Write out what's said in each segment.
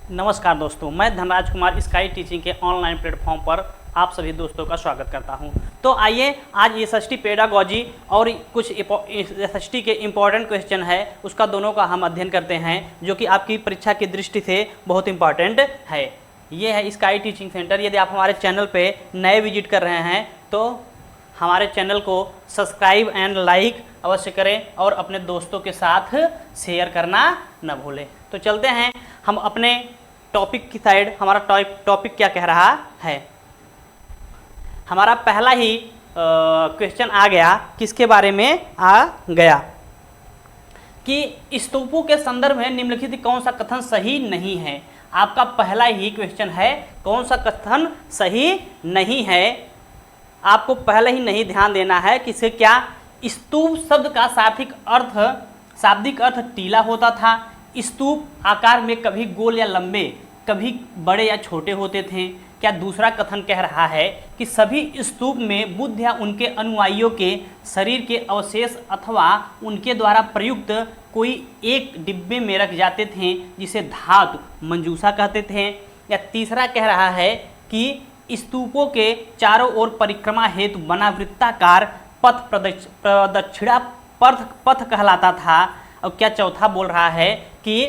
नमस्कार दोस्तों, मैं धनराज कुमार स्काई टीचिंग के ऑनलाइन प्लेटफॉर्म पर आप सभी दोस्तों का स्वागत करता हूं। तो आइए आज एसएसटी पेडागॉजी और कुछ एसएसटी के इम्पॉर्टेंट क्वेश्चन है उसका दोनों का हम अध्ययन करते हैं, जो कि आपकी परीक्षा की दृष्टि से बहुत इंपॉर्टेंट है। ये है स्काई टीचिंग सेंटर। यदि आप हमारे चैनल पे नए विजिट कर रहे हैं तो हमारे चैनल को सब्सक्राइब एंड लाइक अवश्य करें और अपने दोस्तों के साथ शेयर करना न भूलें। तो चलते हैं हम अपने टॉपिक की साइड। हमारा टॉपिक क्या कह रहा है। हमारा पहला ही क्वेश्चन आ गया, किसके बारे में आ गया कि स्तूपों के संदर्भ में निम्नलिखित कौन सा कथन सही नहीं है। आपका पहला ही क्वेश्चन है, कौन सा कथन सही नहीं है। आपको पहले ही नहीं ध्यान देना है कि इसे क्या, स्तूप शब्द का शाब्दिक अर्थ टीला होता था। स्तूप आकार में कभी गोल या लंबे, कभी बड़े या छोटे होते थे। क्या दूसरा कथन कह रहा है कि सभी स्तूप में बुद्ध या उनके अनुयायियों के शरीर के अवशेष अथवा उनके द्वारा प्रयुक्त कोई एक डिब्बे में रख जाते थे, जिसे धातु मंजूषा कहते थे। या तीसरा कह रहा है कि स्तूपों के चारों ओर परिक्रमा हेतु बना वृत्ताकार पथ प्रदक्षिणा पथ कहलाता था। और क्या चौथा बोल रहा है कि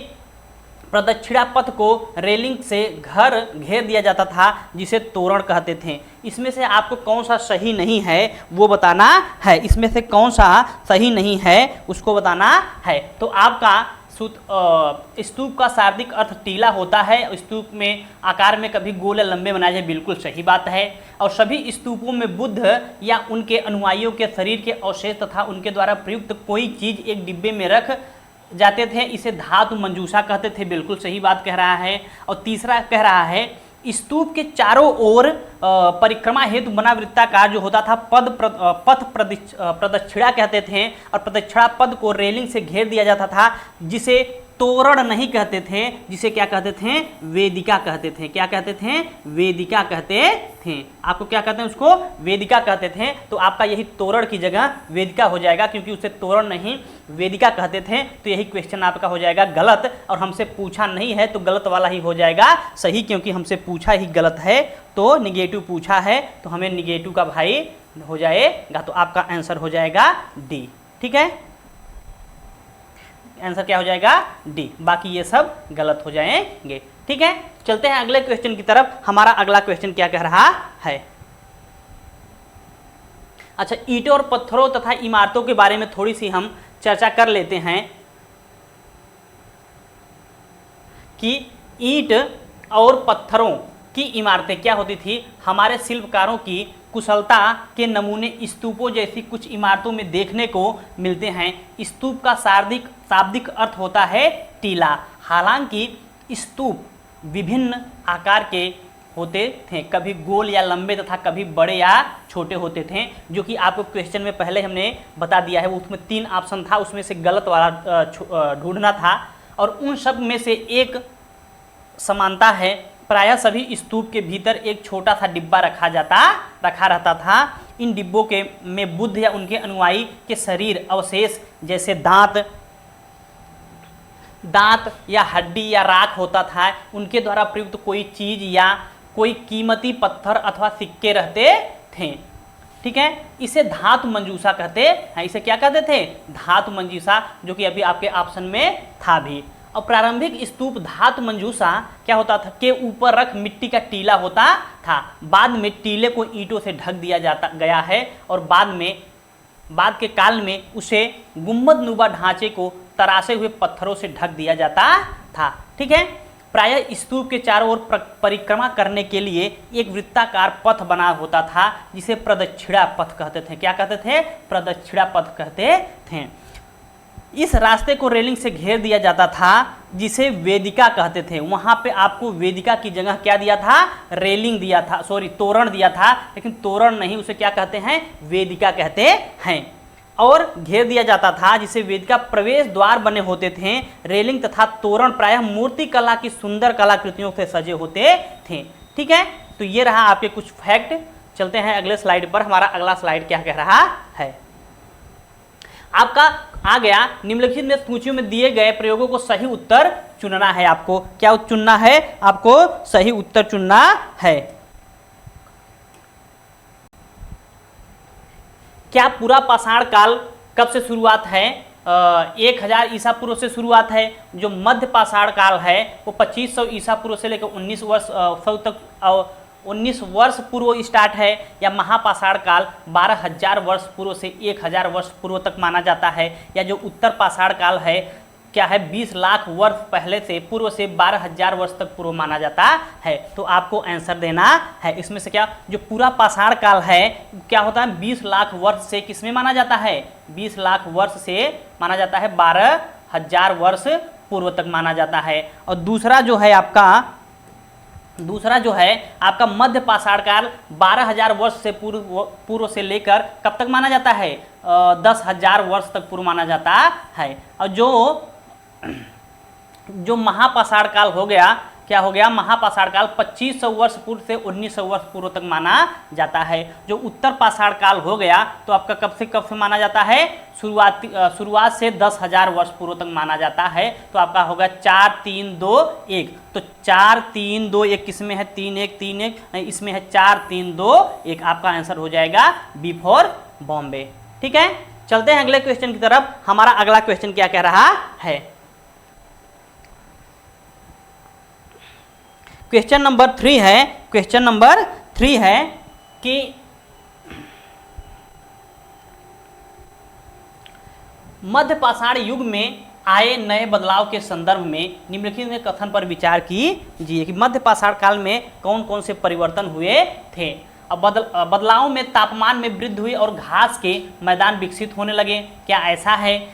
प्रदक्षिणा पथ को रेलिंग से घेर दिया जाता था, जिसे तोरण कहते थे। इसमें से आपको कौन सा सही नहीं है वो बताना है। इसमें से कौन सा सही नहीं है उसको बताना है। तो आपका स्तूप का शाब्दिक अर्थ टीला होता है। स्तूप में आकार में कभी गोल या लंबे बनाए जाए, बिल्कुल सही बात है। और सभी स्तूपों में बुद्ध या उनके अनुयायियों के शरीर के अवशेष तथा उनके द्वारा प्रयुक्त कोई चीज एक डिब्बे में रख जाते थे, इसे धातु मंजूषा कहते थे, बिल्कुल सही बात कह रहा है। और तीसरा कह रहा है स्तूप के चारों ओर परिक्रमा हेतु बना वृत्ताकार जो होता था पथ प्रदक्षिणा कहते थे। और प्रदक्षिणा पद को रेलिंग से घेर दिया जाता था, जिसे तोरण नहीं कहते थे, जिसे क्या कहते थे, वेदिका कहते थे। क्या कहते थे, वेदिका कहते थे। आपको क्या कहते हैं, उसको वेदिका कहते थे। तो आपका यही तोरण की जगह वेदिका हो जाएगा, क्योंकि उसे तोरण नहीं वेदिका कहते थे। तो यही क्वेश्चन आपका हो जाएगा गलत, और हमसे पूछा नहीं है तो गलत वाला ही हो जाएगा सही, क्योंकि हमसे पूछा ही गलत है। तो निगेटिव पूछा है तो हमें निगेटिव का भाई हो जाएगा। तो आपका आंसर हो जाएगा डी। ठीक है, आंसर क्या हो जाएगा, डी। बाकी ये सब गलत हो जाएंगे। ठीक है, चलते हैं अगले क्वेश्चन की तरफ। हमारा अगला क्वेश्चन क्या कह रहा है। अच्छा, ईंटों और पत्थरों तथा इमारतों के बारे में थोड़ी सी हम चर्चा कर लेते हैं कि ईंट और पत्थरों की इमारतें क्या होती थी। हमारे शिल्पकारों की कुशलता के नमूने स्तूपों जैसी कुछ इमारतों में देखने को मिलते हैं। स्तूप का शाब्दिक अर्थ होता है टीला। हालांकि स्तूप विभिन्न आकार के होते थे, कभी गोल या लंबे तथा कभी बड़े या छोटे होते थे, जो कि आपको क्वेश्चन में पहले हमने बता दिया है। उसमें 3 ऑप्शन था, उसमें से गलत वाला ढूंढना था। और उन सब में से एक समानता है, प्रायः सभी स्तूप के भीतर एक छोटा सा डिब्बा रखा रहता था। इन डिब्बों में बुद्ध या उनके अनुयायी के शरीर अवशेष जैसे दांत या हड्डी या राख होता था। उनके द्वारा प्रयुक्त कोई चीज या कोई कीमती पत्थर अथवा सिक्के रहते थे। ठीक है, इसे धातु मंजूषा कहते हैं। इसे क्या कहते थे, धातु मंजूषा, जो कि अभी आपके ऑप्शन में था भी। और प्रारंभिक स्तूप धातु मंजूषा क्या होता था, के ऊपर रख मिट्टी का टीला होता था। बाद में टीले को ईंटों से ढक दिया गया है, और बाद के काल में उसे गुम्बद नुमा ढांचे को तराशे हुए पत्थरों से ढक दिया जाता था। ठीक है, प्रायः स्तूप के चारों ओर परिक्रमा करने के लिए एक वृत्ताकार पथ बना होता था, जिसे प्रदक्षिणा पथ कहते थे। क्या कहते थे, प्रदक्षिणा पथ कहते थे। इस रास्ते को रेलिंग से घेर दिया जाता था, जिसे वेदिका कहते थे। वहां पे आपको वेदिका की जगह क्या दिया था, रेलिंग दिया था, तोरण दिया था। लेकिन तोरण नहीं, उसे क्या कहते हैं, वेदिका कहते हैं। और घेर दिया जाता था, जिसे वेदिका प्रवेश द्वार बने होते थे। रेलिंग तथा तोरण प्रायः मूर्ति कला की सुंदर कलाकृतियों से सजे होते थे। ठीक है, तो ये रहा आपके कुछ फैक्ट। चलते हैं अगले स्लाइड पर। हमारा अगला स्लाइड क्या कह रहा है। आपका आ गया निम्नलिखित में सूचियों में दिए गए प्रयोगों को सही उत्तर चुनना है। आपको क्या चुनना है? आपको सही उत्तर चुनना है। क्या पूरा पाषाण काल कब से शुरुआत है? 1000 ईसा पूर्व से शुरुआत है। जो मध्य पाषाण काल है वो 2500 ईसा पूर्व से लेकर 19 वर्ष तक 19 वर्ष पूर्व स्टार्ट है। या महापाषाण काल 12,000 वर्ष पूर्व से 1000 वर्ष पूर्व तक माना जाता है। या जो उत्तर पाषाण काल है क्या है 20 लाख वर्ष पहले से पूर्व से 12,000 वर्ष तक पूर्व माना जाता है। तो आपको आंसर देना है इसमें से। क्या जो पूरा पाषाण काल है क्या होता है 20 लाख वर्ष से किसमें माना जाता है? 20 लाख वर्ष से माना जाता है 12,000 वर्ष पूर्व तक माना जाता है। और दूसरा जो है आपका मध्य पाषाण काल 12,000 वर्ष से पूर्व से लेकर कब तक माना जाता है? 10,000 वर्ष तक पूर्व माना जाता है। और जो महापाषाण काल हो गया क्या हो गया? महापाषाण काल 2500 वर्ष पूर्व से 1900 वर्ष पूर्व तक माना जाता है। जो उत्तर पाषाण काल हो गया तो आपका कब से माना जाता है? शुरुआत से 10,000 वर्ष पूर्व तक माना जाता है। तो आपका होगा 4 3 2 1। तो 4 3 2 1 किसमें है? 3 1 3 1 इसमें है 4 3 2 1। आपका आंसर हो जाएगा बी फॉर बॉम्बे। ठीक है, चलते हैं अगले क्वेश्चन की तरफ। हमारा अगला क्वेश्चन क्या कह रहा है? क्वेश्चन नंबर 3 है। क्वेश्चन नंबर 3 है कि मध्य पाषाण युग में आए नए बदलाव के संदर्भ में निम्नलिखित में कथन पर विचार कीजिए कि मध्य पाषाण काल में कौन कौन से परिवर्तन हुए थे। अब बदलावों में तापमान में वृद्धि हुई और घास के मैदान विकसित होने लगे। क्या ऐसा है?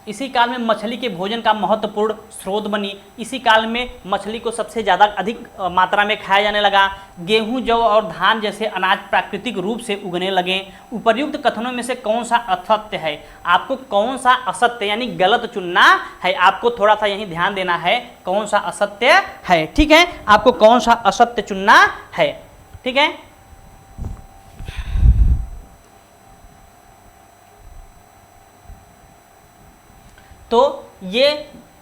इसी काल में मछली के भोजन का महत्वपूर्ण स्रोत बनी। इसी काल में मछली को सबसे ज़्यादा अधिक मात्रा में खाया जाने लगा। गेहूं, जौ और धान जैसे अनाज प्राकृतिक रूप से उगने लगे। उपर्युक्त कथनों में से कौन सा असत्य है? आपको कौन सा असत्य यानी गलत चुनना है। आपको थोड़ा सा यहीं ध्यान देना है कौन सा असत्य है। ठीक है, आपको कौन सा असत्य चुनना है। ठीक है, तो ये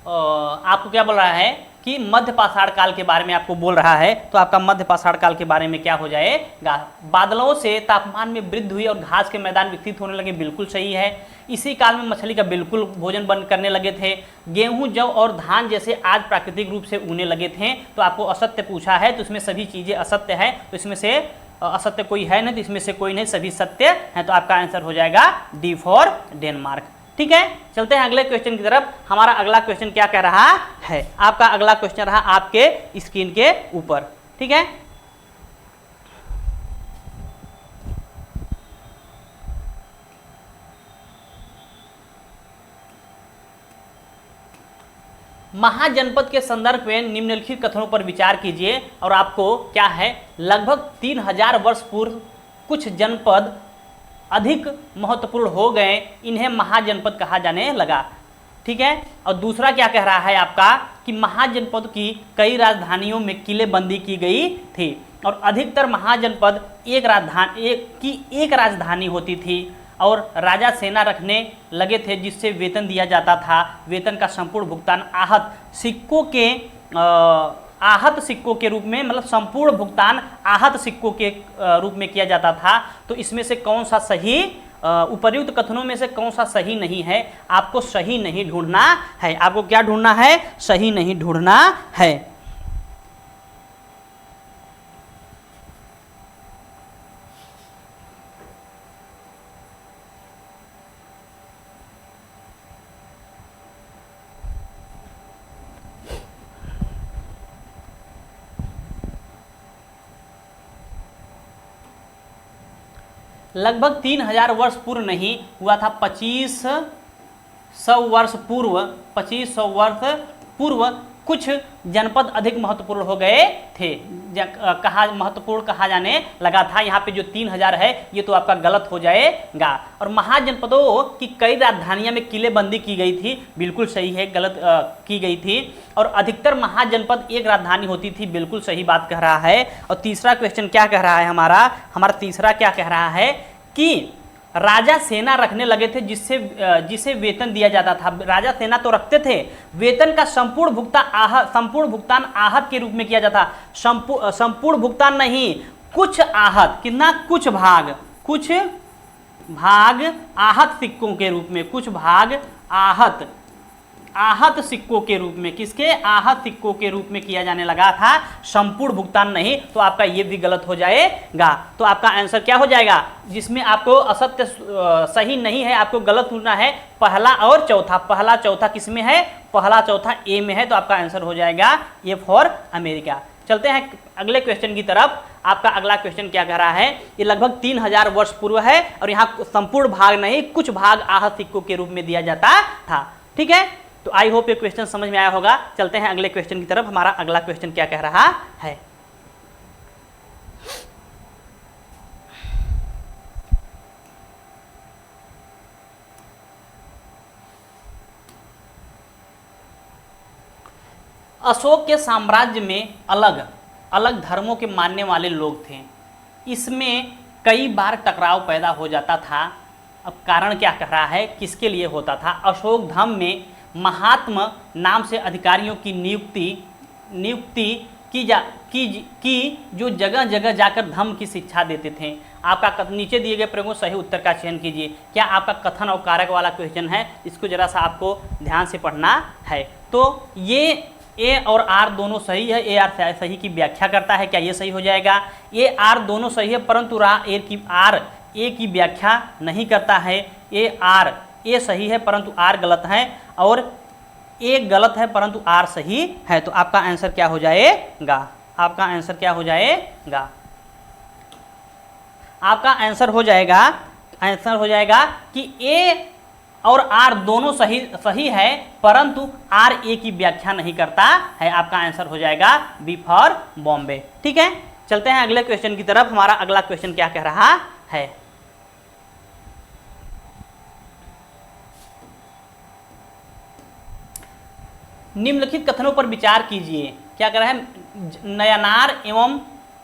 आपको क्या बोल रहा है कि मध्य पाषाण काल के बारे में आपको बोल रहा है। तो आपका मध्य पाषाण काल के बारे में क्या हो जाएगा? बादलों से तापमान में वृद्धि हुई और घास के मैदान विकसित होने लगे। बिल्कुल सही है। इसी काल में मछली का बिल्कुल भोजन बंद करने लगे थे। गेहूं, जौ और धान जैसे आज प्राकृतिक रूप से उगने लगे थे। तो आपको असत्य पूछा है तो इसमें सभी चीज़ें असत्य है। तो इसमें से असत्य कोई है नहीं, तो इसमें से कोई नहीं, सभी सत्य हैं। तो आपका आंसर हो जाएगा डी फॉर डेनमार्क। ठीक है, चलते हैं अगले क्वेश्चन की तरफ। हमारा अगला क्वेश्चन क्या कह रहा है? आपका अगला क्वेश्चन रहा आपके स्क्रीन के ऊपर। ठीक है, महाजनपद के संदर्भ में निम्नलिखित कथनों पर विचार कीजिए। और आपको क्या है? लगभग 3000 वर्ष पूर्व कुछ जनपद अधिक महत्वपूर्ण हो गए, इन्हें महाजनपद कहा जाने लगा। ठीक है, और दूसरा क्या कह रहा है आपका कि महाजनपद की कई राजधानियों में किलेबंदी की गई थी और अधिकतर महाजनपद एक राजधानी होती थी और राजा सेना रखने लगे थे जिससे वेतन दिया जाता था। वेतन का संपूर्ण भुगतान आहत सिक्कों के रूप में, मतलब संपूर्ण भुगतान आहत सिक्कों के रूप में किया जाता था। तो इसमें से कौन सा सही, उपर्युक्त कथनों में से कौन सा सही नहीं है? आपको सही नहीं ढूंढना है। आपको क्या ढूंढना है? सही नहीं ढूंढना है। लगभग 3000 वर्ष पूर्व नहीं हुआ था, 2500 वर्ष पूर्व कुछ जनपद अधिक महत्वपूर्ण हो गए थे। महत्वपूर्ण कहा जाने लगा था। यहाँ पे जो 3000 है ये तो आपका गलत हो जाएगा। और महाजनपदों की कई राजधानियों में किलेबंदी की गई थी। बिल्कुल सही है, गलत की गई थी। और अधिकतर महाजनपद एक राजधानी होती थी। बिल्कुल सही बात कह रहा है। और तीसरा क्वेश्चन क्या कह रहा है हमारा तीसरा क्या कह रहा है कि राजा सेना रखने लगे थे जिसे वेतन दिया जाता था। राजा सेना तो रखते थे, वेतन का संपूर्ण भुगतान आहत के रूप में किया जाता। संपूर्ण भुगतान नहीं, कुछ आहत, कितना, कुछ भाग आहत सिक्कों के रूप में, कुछ भाग आहत सिक्कों के रूप में, किसके, आहत सिक्कों के रूप में किया जाने लगा था, संपूर्ण भुगतान नहीं। तो आपका ये भी गलत हो जाएगा। तो आपका आंसर क्या हो जाएगा, जिसमें आपको असत्य सही नहीं है, आपको गलत चुनना है, पहला और चौथा। पहला चौथा किसमें है, पहला चौथा ए में है। तो आपका आंसर हो जाएगा ए फॉर अमेरिका। चलते हैं अगले क्वेश्चन की तरफ। आपका अगला क्वेश्चन क्या कह रहा है, ये लगभग 3000 वर्ष पूर्व है और यहाँ संपूर्ण भाग नहीं, कुछ भाग आहत सिक्कों के रूप में दिया जाता था। ठीक है, तो आई होप ये क्वेश्चन समझ में आया होगा। चलते हैं अगले क्वेश्चन की तरफ। हमारा अगला क्वेश्चन क्या कह रहा है, अशोक के साम्राज्य में अलग अलग धर्मों के मानने वाले लोग थे। इसमें कई बार टकराव पैदा हो जाता था। अब कारण क्या कह रहा है, किसके लिए होता था। अशोक धर्म में महात्मा नाम से अधिकारियों की नियुक्ति की जो जगह जगह जाकर धर्म की शिक्षा देते थे। आपका नीचे दिए गए प्रश्नों सही उत्तर का चयन कीजिए। क्या आपका कथन और कारक वाला क्वेश्चन है, इसको जरा सा आपको ध्यान से पढ़ना है। तो ये ए और आर दोनों सही है, ए आर सही की व्याख्या करता है, क्या ये सही हो जाएगा। ए आर दोनों सही है परंतु आर ए की व्याख्या नहीं करता है। ए सही है परंतु आर गलत है, और ए गलत है परंतु आर सही है। तो आपका आंसर क्या हो जाएगा, आपका आंसर क्या हो जाएगा, आपका आंसर हो जाएगा कि ए और आर दोनों सही है परंतु आर ए की व्याख्या नहीं करता है। आपका आंसर हो जाएगा बी फॉर बॉम्बे। ठीक है, चलते हैं अगले क्वेश्चन की तरफ। हमारा अगला क्वेश्चन क्या कह रहा है, निम्नलिखित कथनों पर विचार कीजिए। क्या कह रहा है, नयनार एवं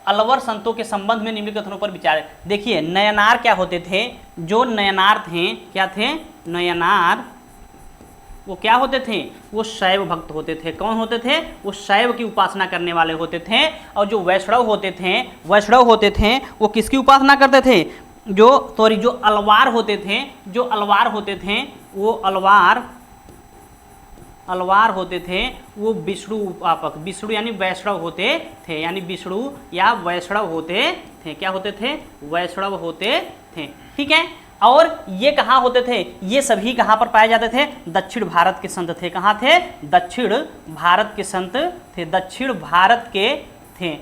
अलवर संतों के संबंध में निम्नलिखित कथनों पर विचार। देखिए नयनार क्या होते थे, जो नयनार थे, क्या थे नयनार, वो क्या होते थे, वो शैव भक्त होते थे। कौन होते थे, वो शैव की उपासना करने वाले होते थे। और जो वैष्णव होते थे वो किसकी उपासना करते थे, जो अलवार होते थे, वो अलवार होते थे, वो विष्णु उपासक, विष्णु यानी वैष्णव होते थे, यानी विष्णु या वैष्णव होते थे। क्या होते थे, वैष्णव होते थे। ठीक है, और ये कहाँ होते थे, ये सभी कहाँ पर पाए जाते थे, दक्षिण भारत के संत थे। कहाँ थे, दक्षिण भारत के संत थे, दक्षिण भारत के थे।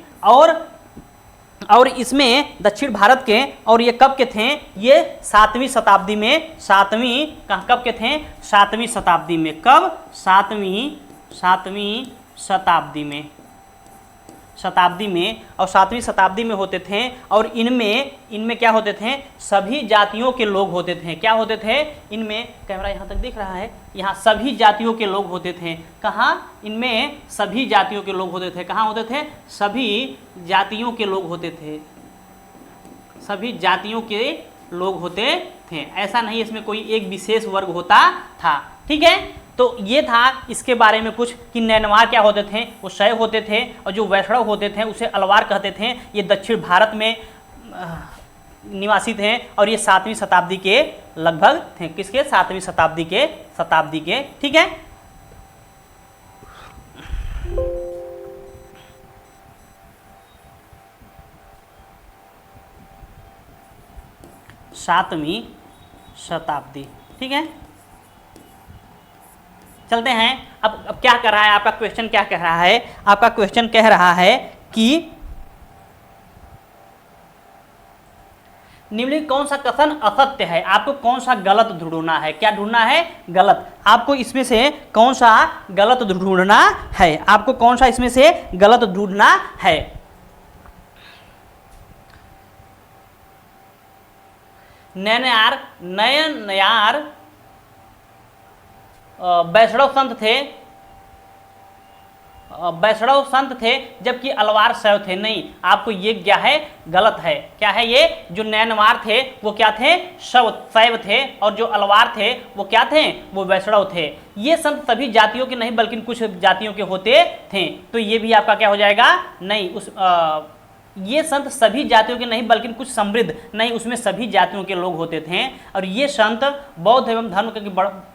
और इसमें दक्षिण भारत के, और ये कब के थे, ये 7वीं शताब्दी में, कब के थे, 7वीं शताब्दी में। कब, 7वीं शताब्दी में, और 7वीं शताब्दी में होते थे। और इनमें क्या होते थे, सभी जातियों के लोग होते थे। क्या होते थे, इनमें, कैमरा यहाँ तक दिख रहा है, यहाँ सभी जातियों के लोग होते थे। कहाँ, इनमें सभी जातियों के लोग होते थे। कहाँ होते थे, सभी जातियों के लोग होते थे, सभी जातियों के लोग होते थे। ऐसा नहीं इसमें कोई एक विशेष वर्ग होता था। ठीक है, तो ये था इसके बारे में कुछ कि नैनवार क्या होते थे, वो शैव होते थे, और जो वैष्णव होते थे उसे अलवार कहते थे। ये दक्षिण भारत में निवासी थे और ये 7वीं शताब्दी के लगभग थे। किसके, 7वीं शताब्दी के। ठीक है, सातवीं शताब्दी। ठीक है, चलते हैं। अब क्या कर रहा है आपका क्वेश्चन, क्या कह रहा है, आपका क्वेश्चन कह रहा है कि निम्नलिखित कौन सा कथन असत्य है। आपको कौन सा गलत ढूंढना है, क्या ढूंढना है, गलत। आपको इसमें से कौन सा गलत ढूंढना है, आपको कौन सा इसमें से गलत ढूंढना है। नयनार वैष्णव संत थे, वैष्णव संत थे जबकि अलवार शैव थे। नहीं, आपको ये क्या है, गलत है। क्या है ये, जो नैनवार थे वो क्या थे, शैव थे, और जो अलवार थे वो क्या थे, वो वैष्णव थे। ये संत सभी जातियों के नहीं बल्कि कुछ जातियों के होते थे। तो ये भी आपका क्या हो जाएगा, नहीं, ये संत सभी जातियों के नहीं बल्कि कुछ समृद्ध, नहीं, उसमें सभी जातियों के लोग होते थे। और ये संत बौद्ध एवं धर्म के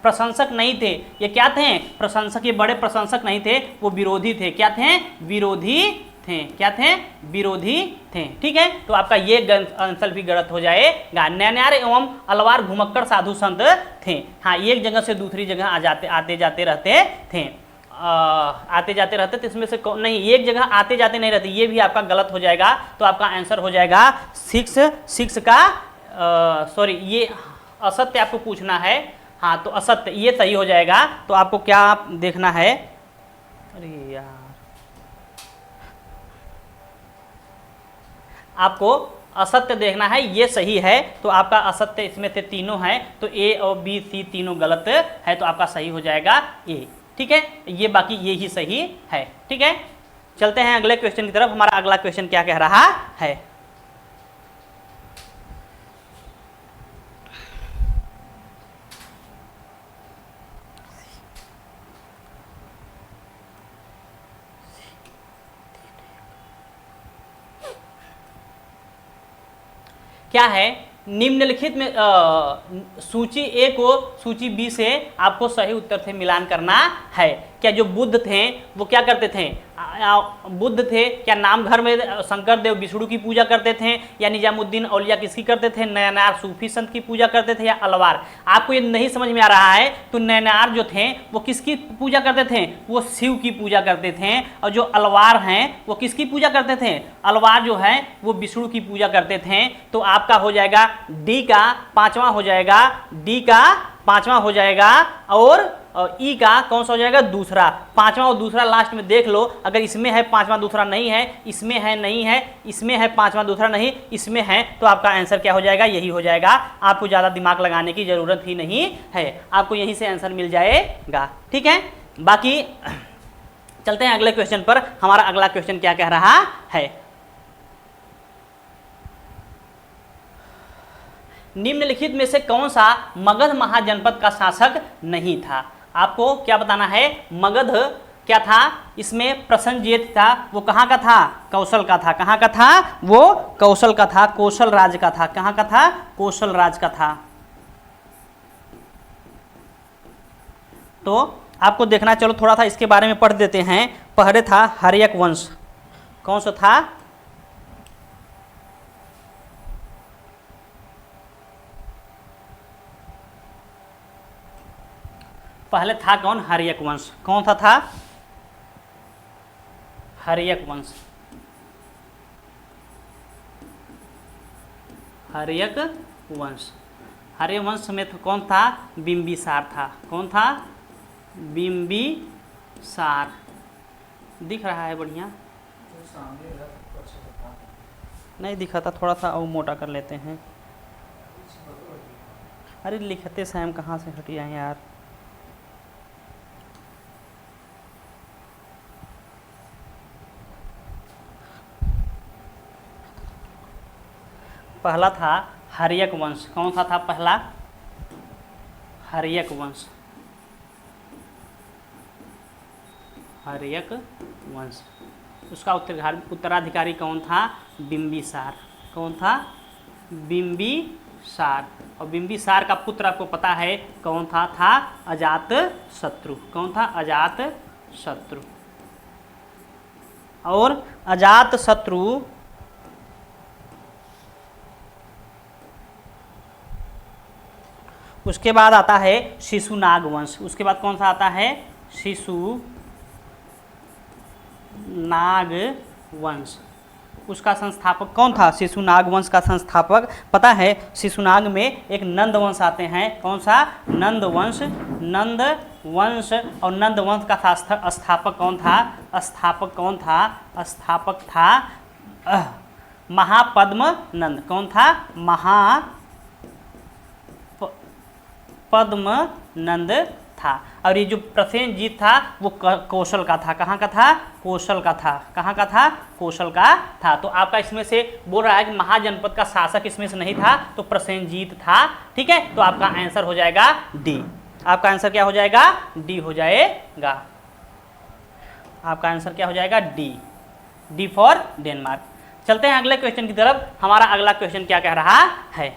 प्रशंसक नहीं थे। ये क्या थे, प्रशंसक, ये बड़े प्रशंसक नहीं थे, वो विरोधी थे। क्या थे, विरोधी थे। क्या थे, विरोधी थे। ठीक है, तो आपका ये आंसर भी गलत हो जाएगा। नैनार एवं अलवार घुमक्कड़ साधु संत थे। हाँ, एक जगह से दूसरी जगह आते जाते रहते थे, आते जाते रहते थे। इसमें से नहीं, एक जगह आते जाते नहीं रहते, ये भी आपका गलत हो जाएगा। तो आपका आंसर हो जाएगा 6 का, सॉरी, ये असत्य आपको पूछना है। हाँ, तो असत्य ये सही हो जाएगा। तो आपको क्या देखना है, अरे यार, आपको असत्य देखना है, ये सही है। तो आपका असत्य इसमें से तीनों है, तो ए और बी सी तीनों गलत है, तो आपका सही हो जाएगा ए। ठीक है, ये बाकी ये ही सही है। ठीक है, चलते हैं अगले क्वेश्चन की तरफ। हमारा अगला क्वेश्चन क्या कह रहा है, क्या है, निम्नलिखित में सूची ए को सूची बी से आपको सही उत्तर से मिलान करना है। क्या जो बुद्ध थे वो क्या करते थे, बुद्ध थे क्या नाम घर में शंकर देव विष्णु की पूजा करते थे, या निजामुद्दीन औलिया किसकी करते थे, नैनार सूफी संत की पूजा करते थे, या अलवार। आपको ये नहीं समझ में आ रहा है तो नैनार जो थे वो किसकी पूजा करते थे, वो शिव की पूजा करते थे। और जो अलवार हैं वो किसकी पूजा करते थे, अलवार जो है वो विष्णु की पूजा करते थे। तो आपका हो जाएगा डी का पांचवा हो जाएगा, डी का पांचवा हो जाएगा, और ई का कौन सा हो जाएगा, दूसरा। पांचवा और दूसरा लास्ट में देख लो, अगर इसमें है पांचवा दूसरा नहीं है, इसमें है नहीं है, इसमें है पांचवा दूसरा नहीं, इसमें है, तो आपका आंसर क्या हो जाएगा, यही हो जाएगा। आपको ज़्यादा दिमाग लगाने की जरूरत ही नहीं है, आपको यहीं से आंसर मिल जाएगा। ठीक है, बाकी चलते हैं अगले क्वेश्चन पर। हमारा अगला क्वेश्चन क्या कह रहा है, निम्नलिखित में से कौन सा मगध महाजनपद का शासक नहीं था। आपको क्या बताना है, मगध क्या था, इसमें प्रसन्नजीत था, वो कहाँ का था, कौशल का था। कहाँ का था, वो कौशल का था, कौशल राज का था। कहाँ का था, कौशल राज का था। तो आपको देखना, चलो थोड़ा सा इसके बारे में पढ़ देते हैं। पहले था हर्यक वंश, कौन सा था, पहले था कौन, हर्यक वंश। कौन सा था, हर्यक वंश। हर्यक वंश, हर्यक वंश में तो कौन था, बिंबिसार था। कौन था, बिंबिसार। दिख रहा है बढ़िया, नहीं दिखा था, थोड़ा सा और मोटा कर लेते हैं। अरे लिखते सैम कहाँ से हटिया है यार, पहला था हर्यक वंश। कौन सा था पहला, हर्यक वंश। हर्यक वंश, उसका उत्तराधिकारी कौन था, बिंबिसार। कौन था, बिंबिसार। और बिंबिसार का पुत्र आपको पता है कौन था अजात शत्रु। कौन था, अजात शत्रु। और अजात शत्रु उसके बाद आता है शिशुनाग वंश। उसके बाद कौन सा आता है, शिशुनाग वंश। उसका संस्थापक कौन था, शिशुनाग वंश का संस्थापक पता है, शिशुनाग में एक नंद वंश आते हैं। कौन सा, नंद वंश। नंद वंश, और नंद वंश का स्थापक कौन था, स्थापक कौन था, स्थापक था महापद्म नंद। कौन था, महापद्म नंद था। और ये जो प्रसेनजीत था वो कौशल का था। कहाँ का था? कौशल का था। कहाँ का था? कौशल का था। तो आपका इसमें से बोल रहा है कि महाजनपद का शासक इसमें से नहीं था, तो प्रसेनजीत था। ठीक है, तो आपका आंसर हो जाएगा डी। आपका आंसर क्या हो जाएगा? डी हो जाएगा। आपका आंसर क्या हो जाएगा? डी। D for Denmark. चलते हैं अगले क्वेश्चन की तरफ। हमारा अगला क्वेश्चन क्या कह रहा है?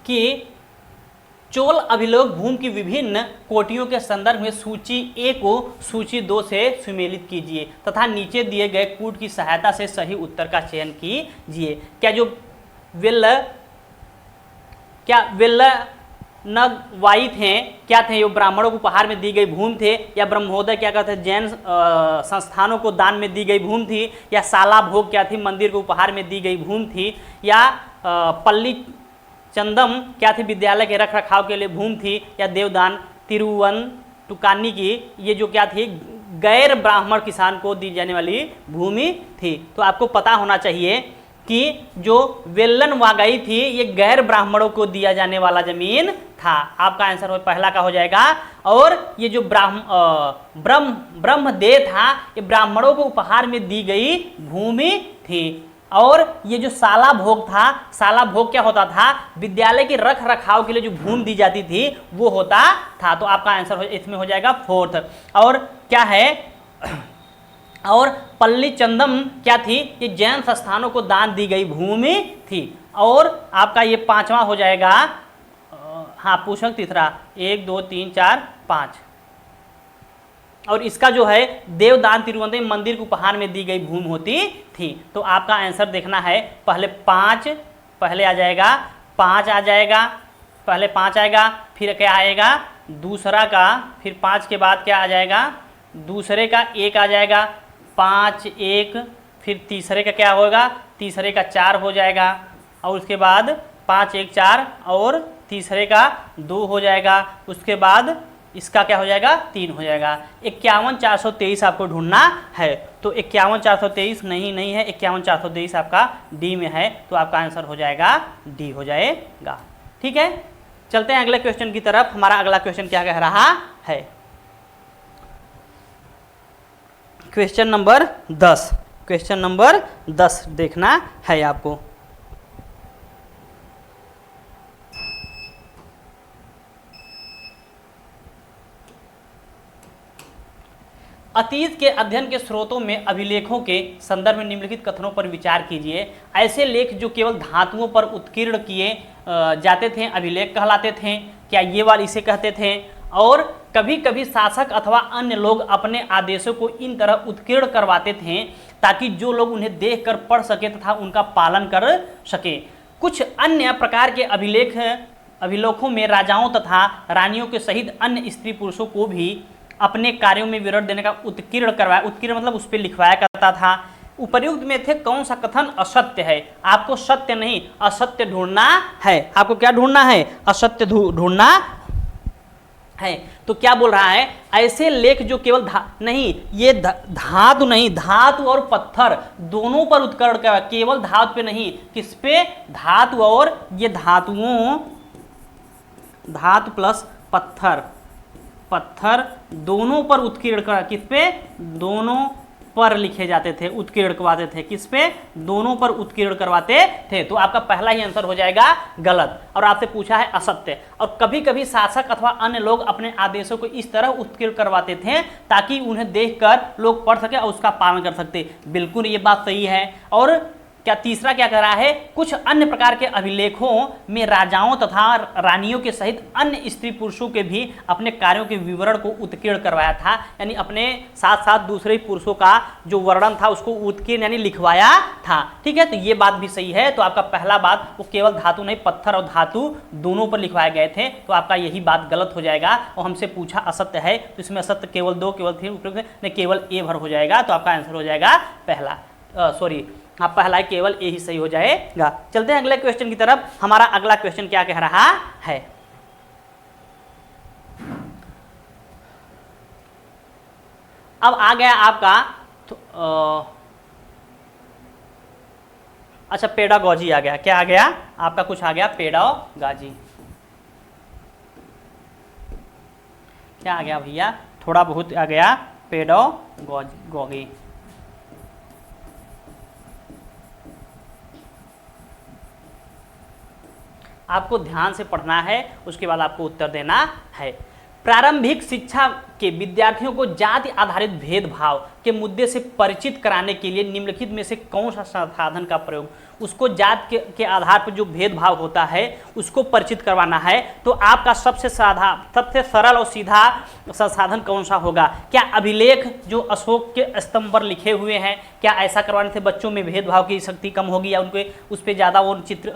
कि चोल अभिलेख भूमि की विभिन्न कोटियों के संदर्भ में सूची ए को सूची 2 से सुमेलित कीजिए तथा नीचे दिए गए कूट की सहायता से सही उत्तर का चयन कीजिए। क्या जो वेल्लनगवाई थे, क्या थे? ये ब्राह्मणों को उपहार में दी गई भूमि थे, या ब्रह्मोदय क्या कहते हैं जैन संस्थानों को दान में दी गई भूमि थी, या साला भोग क्या थी मंदिर को उपहार में दी गई भूमि थी, या पल्ली चंदम क्या थी विद्यालय के रख रखाव के लिए भूमि थी, या देवदान तिरुवंतुकानी की ये जो क्या थी गैर ब्राह्मण किसान को दी जाने वाली भूमि थी। तो आपको पता होना चाहिए कि जो वेल्लन वागई थी ये गैर ब्राह्मणों को दिया जाने वाला जमीन था। आपका आंसर पहला का हो जाएगा। और ये जो ब्रह्मदेव था ये ब्राह्मणों को उपहार में दी गई भूमि थी। और ये जो साला भोग था, साला भोग क्या होता था? विद्यालय के रख रखाव के लिए जो भूमि दी जाती थी वो होता था। तो आपका आंसर इसमें हो जाएगा फोर्थ। और क्या है? और पल्ली चंदम क्या थी? ये जैन संस्थानों को दान दी गई भूमि थी। और आपका ये पांचवा हो जाएगा, हाँ पूछक तीसरा, 1 2 3 4 5। और इसका जो है देवदान तिरुवंतपुरम मंदिर को उपहार में दी गई भूमि होती थी। तो आपका आंसर देखना है, पहले 5 पहले आ जाएगा, 5 आ जाएगा, पहले 5 आएगा, फिर क्या आएगा दूसरा का, फिर 5 के बाद क्या आ जाएगा दूसरे का 1 आ जाएगा, 5 1, फिर तीसरे का क्या होगा? तीसरे का 4 हो जाएगा, और उसके बाद 5 1 4, और तीसरे का 2 हो जाएगा, उसके बाद इसका क्या हो जाएगा? 3 हो जाएगा। 51 423 आपको ढूंढना है। तो 51 423 नहीं है, 51 423 आपका डी में है। तो आपका आंसर हो जाएगा डी हो जाएगा। ठीक है, चलते हैं अगले क्वेश्चन की तरफ। हमारा अगला क्वेश्चन क्या कह रहा है? Question number 10। क्वेश्चन नंबर 10 देखना है आपको। अतीत के अध्ययन के स्रोतों में अभिलेखों के संदर्भ में निम्नलिखित कथनों पर विचार कीजिए। ऐसे लेख जो केवल धातुओं पर उत्कीर्ण किए जाते थे अभिलेख कहलाते थे। क्या ये वाले इसे कहते थे? और कभी कभी शासक अथवा अन्य लोग अपने आदेशों को इन तरह उत्कीर्ण करवाते थे ताकि जो लोग उन्हें देखकर पढ़ सके तथा उनका पालन कर सके। कुछ अन्य प्रकार के अभिलेखों में राजाओं तथा रानियों के सहित अन्य स्त्री पुरुषों को भी अपने कार्यों में विवरण देने का उत्कीर्ण करवाया, उत्कीर्ण मतलब उस पर लिखवाया करता था। उपर्युक्त में थे कौन सा कथन असत्य है? आपको सत्य नहीं असत्य ढूंढना है। आपको क्या ढूंढना है? असत्य ढूंढना है। तो क्या बोल रहा है? ऐसे लेख जो केवल नहीं, ये धातु नहीं, धातु और पत्थर दोनों पर उत्कीर्ण करवाया, केवल धातु पे नहीं। किस पे? धातु और ये धातुओं, धातु प्लस पत्थर दोनों पर उत्कीर्ण करा। किस पे? दोनों पर लिखे जाते थे, उत्कीर्ण करवाते थे। किस पे? दोनों पर उत्कीर्ण करवाते थे। तो आपका पहला ही आंसर हो जाएगा गलत। और आपसे पूछा है असत्य। और कभी कभी शासक अथवा अन्य लोग अपने आदेशों को इस तरह उत्कीर्ण करवाते थे ताकि उन्हें देखकर लोग पढ़ सके और उसका पालन कर सकते। बिल्कुल ये बात सही है। और क्या तीसरा क्या कह रहा है? कुछ अन्य प्रकार के अभिलेखों में राजाओं तथा रानियों के सहित अन्य स्त्री पुरुषों के भी अपने कार्यों के विवरण को उत्कीर्ण करवाया था। यानी अपने साथ साथ दूसरे पुरुषों का जो वर्णन था उसको उत्कीर्ण यानी लिखवाया था। ठीक है, तो ये बात भी सही है। तो आपका पहला बात वो केवल धातु नहीं, पत्थर और धातु दोनों पर लिखवाए गए थे। तो आपका यही बात गलत हो जाएगा। और हमसे पूछा असत्य है, तो इसमें असत्य केवल 2, केवल 3 नहीं, केवल ए भर हो जाएगा। तो आपका आंसर हो जाएगा पहला, हाँ पहला केवल ए ही सही हो जाएगा। चलते हैं अगले क्वेश्चन की तरफ। हमारा अगला क्वेश्चन क्या कह रहा है? अब आ गया आपका अच्छा पेडागॉजी आ गया, क्या आ गया आपका, कुछ आ गया पेडागॉजी, क्या आ गया भैया, थोड़ा बहुत आ गया पेडागॉजी। आपको ध्यान से पढ़ना है, उसके बाद आपको उत्तर देना है। प्रारंभिक शिक्षा के विद्यार्थियों को जाति आधारित भेदभाव के मुद्दे से परिचित कराने के लिए निम्नलिखित में से कौन सा संसाधन का प्रयोग, उसको जात के आधार पर जो भेदभाव होता है उसको परिचित करवाना है। तो आपका सबसे सरल और सीधा संसाधन कौन सा होगा? क्या अभिलेख जो अशोक के स्तंभ पर लिखे हुए हैं, क्या ऐसा करवाने से बच्चों में भेदभाव की शक्ति कम होगी या उनके उस पर ज़्यादा वो चित्र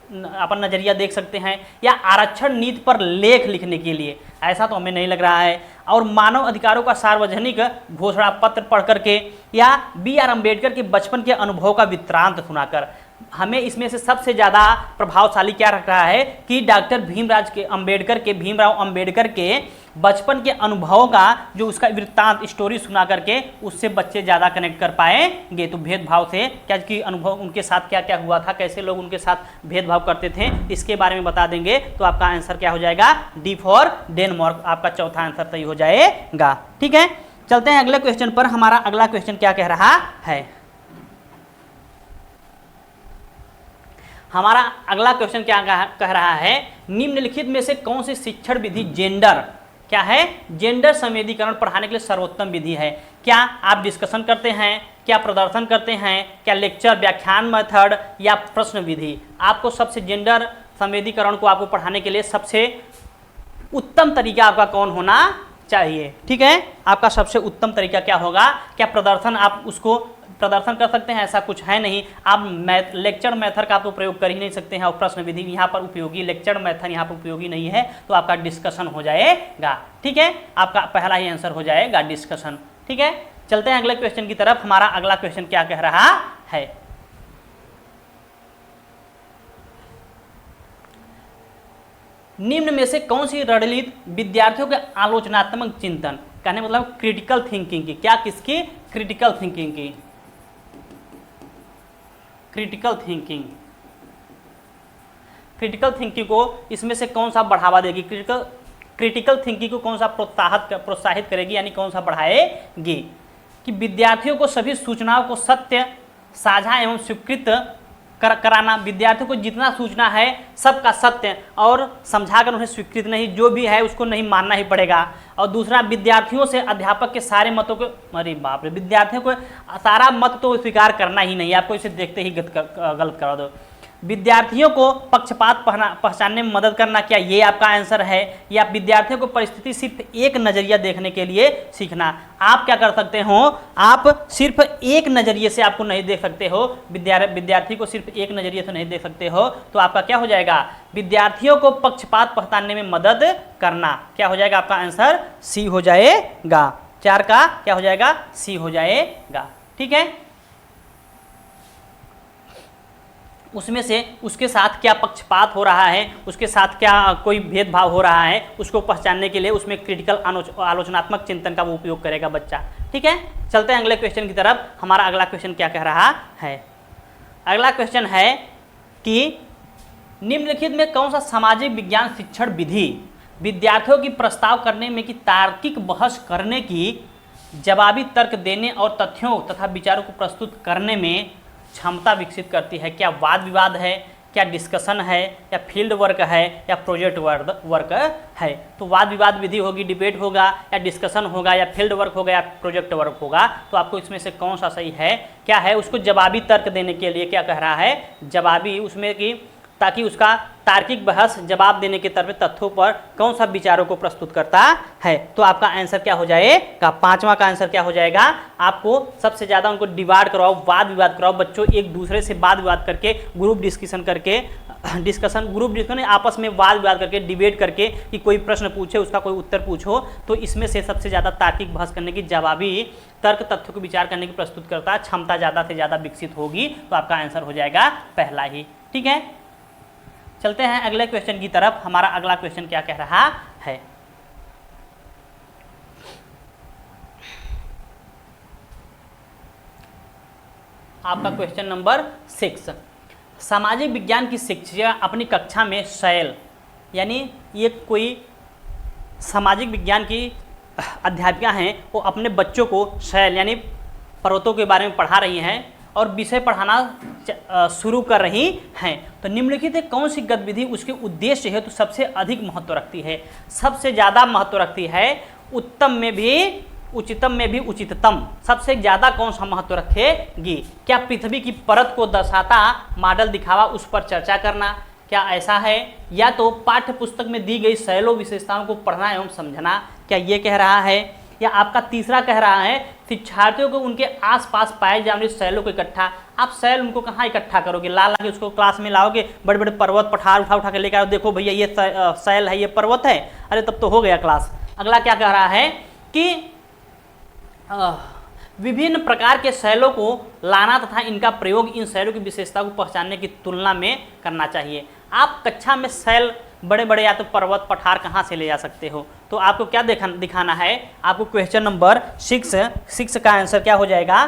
अपन नज़रिया देख सकते हैं, या आरक्षण नीति पर लेख लिखने के लिए? ऐसा तो हमें नहीं लग रहा है। और मानव अधिकारों का सार्वजनिक घोषणा पत्र पढ़ करके, या B.R. अम्बेडकर के बचपन के अनुभव का वृत्तांत सुनाकर? हमें इसमें से सबसे ज़्यादा प्रभावशाली क्या रख रहा है कि डॉक्टर भीमराव अम्बेडकर के बचपन के अनुभवों का जो उसका वृत्तांत स्टोरी सुना करके उससे बच्चे ज़्यादा कनेक्ट कर पाएंगे। तो भेदभाव से क्या कि अनुभव उनके साथ क्या क्या हुआ था, कैसे लोग उनके साथ भेदभाव करते थे, इसके बारे में बता देंगे। तो आपका आंसर क्या हो जाएगा? डी फॉर डेनमार्क, आपका चौथा आंसर सही हो जाएगा। ठीक है, चलते हैं अगले क्वेश्चन पर। हमारा अगला क्वेश्चन क्या कह रहा है? हमारा अगला क्वेश्चन क्या कह रहा है? निम्नलिखित में से कौन सी शिक्षण विधि जेंडर क्या है, जेंडर संवेदीकरण पढ़ाने के लिए सर्वोत्तम विधि है? क्या आप डिस्कशन करते हैं, क्या प्रदर्शन करते हैं, क्या लेक्चर व्याख्यान मेथड, या प्रश्न विधि? आपको सबसे जेंडर संवेदीकरण को आपको पढ़ाने के लिए सबसे उत्तम तरीका आपका कौन होना चाहिए? ठीक है, आपका सबसे उत्तम तरीका क्या होगा? क्या प्रदर्शन आप उसको प्रदर्शन कर सकते हैं? ऐसा कुछ है नहीं। आप लेक्चर मेथड का तो प्रयोग कर ही नहीं सकते हैं, और प्रश्न विधि यहाँ पर उपयोगी, लेक्चर मेथड यहाँ पर उपयोगी नहीं है, तो आपका डिस्कशन हो जाएगा। ठीक है, आपका पहला ही आंसर हो जाएगा डिस्कशन। ठीक है, चलते हैं अगले क्वेश्चन की तरफ। हमारा अगला क्वेश्चन क्या कह रहा है? निम्न में से कौन सी रणनीति विद्यार्थियों के आलोचनात्मक चिंतन, कहने मतलब क्रिटिकल थिंकिंग की, क्या किसकी? क्रिटिकल थिंकिंग की, क्रिटिकल थिंकिंग को इसमें से कौन सा बढ़ावा देगी? क्रिटिकल थिंकिंग को कौन सा प्रोत्साहित करेगी, यानी कौन सा बढ़ाएगी? कि विद्यार्थियों को सभी सूचनाओं को सत्य, साझा एवं स्वीकृत कराना। विद्यार्थियों को जितना सूचना है सबका सत्य और समझाकर उन्हें स्वीकृत नहीं, जो भी है उसको नहीं मानना ही पड़ेगा। और दूसरा, विद्यार्थियों से अध्यापक के सारे मतों को, अरे बाप रे, विद्यार्थियों को सारा मत तो स्वीकार करना ही नहीं, आपको इसे देखते ही गलत करा दो। विद्यार्थियों को पक्षपात पहचानने में मदद करना, क्या ये आपका आंसर है? या विद्यार्थियों को परिस्थिति सिर्फ एक नज़रिया देखने के लिए सीखना? आप क्या कर सकते हो, आप सिर्फ एक नज़रिए से आपको नहीं देख सकते हो, विद्यार्थी को सिर्फ एक नज़रिए से नहीं देख सकते हो। तो आपका क्या हो जाएगा? विद्यार्थियों को पक्षपात पहचानने में मदद करना। क्या हो जाएगा? आपका आंसर सी हो जाएगा। 4 का क्या हो जाएगा? सी हो जाएगा। ठीक है, उसमें से उसके साथ क्या पक्षपात हो रहा है, उसके साथ क्या कोई भेदभाव हो रहा है, उसको पहचानने के लिए उसमें क्रिटिकल आलोचनात्मक चिंतन का वो उपयोग करेगा बच्चा। ठीक है, चलते हैं अगले क्वेश्चन की तरफ। हमारा अगला क्वेश्चन क्या कह रहा है? अगला क्वेश्चन है कि निम्नलिखित में कौन सा सामाजिक विज्ञान शिक्षण विधि विद्यार्थियों की प्रस्ताव करने में कि तार्किक बहस करने की, जवाबी तर्क देने और तथ्यों तथा विचारों को प्रस्तुत करने में क्षमता विकसित करती है? क्या वाद विवाद है, क्या डिस्कशन है, या फील्ड वर्क है, या प्रोजेक्ट वर्क है? तो वाद विवाद विधि होगी, डिबेट होगा, या डिस्कशन होगा, या फील्ड वर्क होगा, या प्रोजेक्ट वर्क होगा। तो आपको इसमें से कौन सा सही है? क्या है? उसको जवाबी तर्क देने के लिए क्या कह रहा है? जवाबी, उसमें कि ताकि उसका तार्किक बहस जवाब देने के तरफ तथ्यों पर कौन सा विचारों को प्रस्तुत करता है। तो आपका आंसर क्या हो जाएगा? 5वां का आंसर क्या हो जाएगा? आपको सबसे ज़्यादा उनको डिवाइड करवाओ, वाद विवाद कराओ, बच्चों एक दूसरे से वाद विवाद करके, ग्रुप डिस्कशन करके, ग्रुप डिस्कशन आपस में वाद विवाद करके, डिबेट करके, कि कोई प्रश्न पूछे उसका कोई उत्तर पूछो। तो इसमें से सबसे ज़्यादा तार्किक बहस करने की, जवाबी तर्क तथ्यों को विचार करने की प्रस्तुत करता क्षमता ज़्यादा से ज़्यादा विकसित होगी। तो आपका आंसर हो जाएगा पहला ही। ठीक है, चलते हैं अगले क्वेश्चन की तरफ। हमारा अगला क्वेश्चन क्या कह रहा है? आपका क्वेश्चन नंबर 6। सामाजिक विज्ञान की शिक्षिका अपनी कक्षा में शैल, यानी ये कोई सामाजिक विज्ञान की अध्यापिका हैं, वो अपने बच्चों को शैल यानी पर्वतों के बारे में पढ़ा रही हैं और विषय पढ़ाना शुरू कर रही हैं। तो निम्नलिखित कौन सी गतिविधि उसके उद्देश्य हेतु सबसे अधिक महत्व रखती है? सबसे ज़्यादा महत्व रखती है उत्तम में भी उचितम में भी उचिततम। सबसे ज़्यादा कौन सा महत्व रखेगी? क्या पृथ्वी की परत को दर्शाता मॉडल दिखावा, उस पर चर्चा करना, क्या ऐसा है? या तो पाठ्य पुस्तक में दी गई शैलों विशेषताओं को पढ़ना एवं समझना, क्या ये कह रहा है? या आपका तीसरा कह रहा है शिक्षार्थियों को उनके आसपास पाए जाने वाली शैलों को इकट्ठा। आप शैल उनको कहाँ इकट्ठा करोगे? ला के उसको क्लास में लाओगे, बड़े बड़े पर्वत पठार उठा के लेकर आओ, देखो भैया ये शैल है, ये पर्वत है, अरे तब तो हो गया क्लास। अगला क्या कह रहा है कि विभिन्न प्रकार के शैलों को लाना तथा इनका प्रयोग इन शैलों की विशेषता को पहचानने की तुलना में करना चाहिए। आप कक्षा में शैल बड़े बड़े या तो पर्वत पठार कहाँ से ले जा सकते हो? तो आपको क्या दिखाना है? आपको क्वेश्चन नंबर 6 का आंसर क्या हो जाएगा?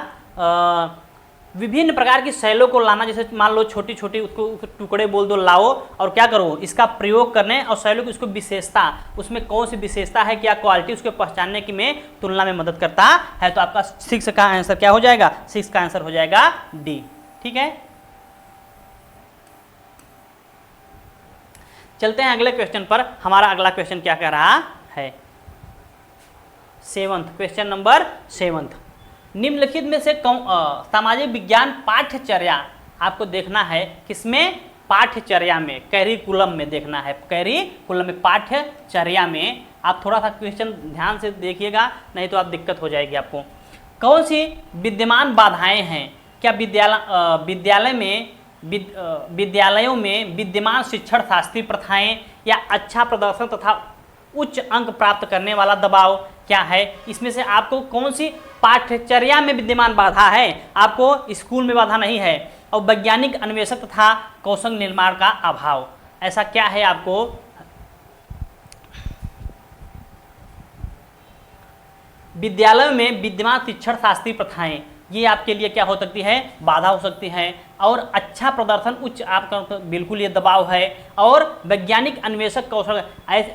विभिन्न प्रकार की शैलों को लाना, जैसे मान लो छोटी छोटी उसको टुकड़े बोल दो, लाओ और क्या करो, इसका प्रयोग करने और शैलों की उसको विशेषता, उसमें कौन सी विशेषता है, क्या क्वालिटी, उसको पहचानने की में तुलना में मदद करता है। तो आपका 6 का आंसर क्या हो जाएगा? 6 का आंसर हो जाएगा डी। ठीक है, चलते हैं अगले क्वेश्चन पर। हमारा अगला क्वेश्चन क्या कह रहा है? 7th question number 7। निम्नलिखित में से सामाजिक विज्ञान पाठ्यचर्या आपको देखना है किसमें? पाठ्यचर्या में, कैरिकुलम में देखना है। कैरिकुलम में, पाठ्यचर्या में आप थोड़ा सा क्वेश्चन ध्यान से देखिएगा, नहीं तो आप दिक्कत हो जाएगी आपको। कौन सी विद्यमान बाधाएं हैं? क्या विद्यालयों में विद्यमान शिक्षण शास्त्रीय प्रथाएं या अच्छा प्रदर्शन तथा उच्च अंक प्राप्त करने वाला दबाव क्या है? इसमें से आपको कौन सी पाठ्यचर्या में विद्यमान बाधा है? आपको स्कूल में बाधा नहीं है। और वैज्ञानिक अन्वेषक तथा कौशल निर्माण का अभाव, ऐसा क्या है? आपको विद्यालयों में विद्यमान शिक्षण शास्त्रीय प्रथाएं, ये आपके लिए क्या हो सकती है? बाधा हो सकती है। और अच्छा प्रदर्शन, उच्च आपका बिल्कुल ये दबाव है। और वैज्ञानिक अन्वेषक कौशल,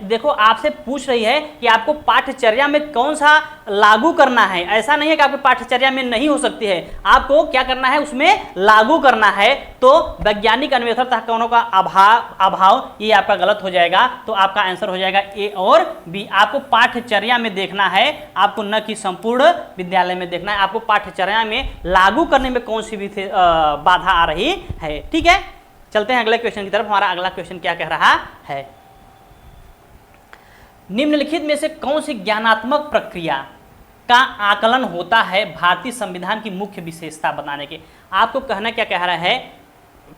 देखो आपसे पूछ रही है कि आपको पाठ्यचर्या में कौन सा लागू करना है। ऐसा नहीं है कि आपको पाठ्यचर्या में नहीं हो सकती है, आपको क्या करना है? उसमें लागू करना है। तो वैज्ञानिक अन्वेषण तथा कौनों का अभाव ये आपका गलत हो जाएगा। तो आपका आंसर हो जाएगा ए और बी। आपको पाठ्यचर्या में देखना है, आपको न कि संपूर्ण विद्यालय में देखना है। आपको पाठ्यचर्या में लागू करने में कौन सी भी बाधा आ रही है। ठीक है, चलते हैं अगले क्वेश्चन की तरफ। हमारा अगला क्वेश्चन क्या कह रहा है? निम्नलिखित में से कौन सी ज्ञानात्मक प्रक्रिया का आकलन होता है भारतीय संविधान की मुख्य विशेषता बताने के? आपको कहना क्या कह रहा है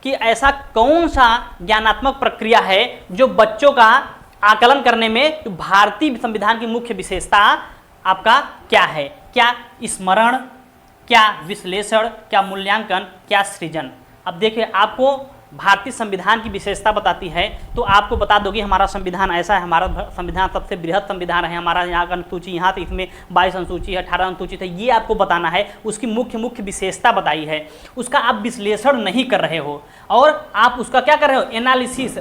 कि ऐसा कौन सा ज्ञानात्मक प्रक्रिया है जो बच्चों का आकलन करने में भारतीय संविधान की मुख्य विशेषता आपका क्या है? क्या स्मरण, क्या विश्लेषण, क्या मूल्यांकन, क्या सृजन? अब देखिए, आपको भारतीय संविधान की विशेषता बताती है तो आपको बता दोगे हमारा संविधान ऐसा है, हमारा संविधान सबसे बृहद संविधान है, हमारा यहाँ का अनुसूची यहाँ तो इसमें 22 अनुसूची है, 18 अनुसूचित है, ये आपको बताना है। उसकी मुख्य विशेषता बताई है, उसका आप विश्लेषण नहीं कर रहे हो और आप उसका क्या कर रहे हो? एनालिसिस,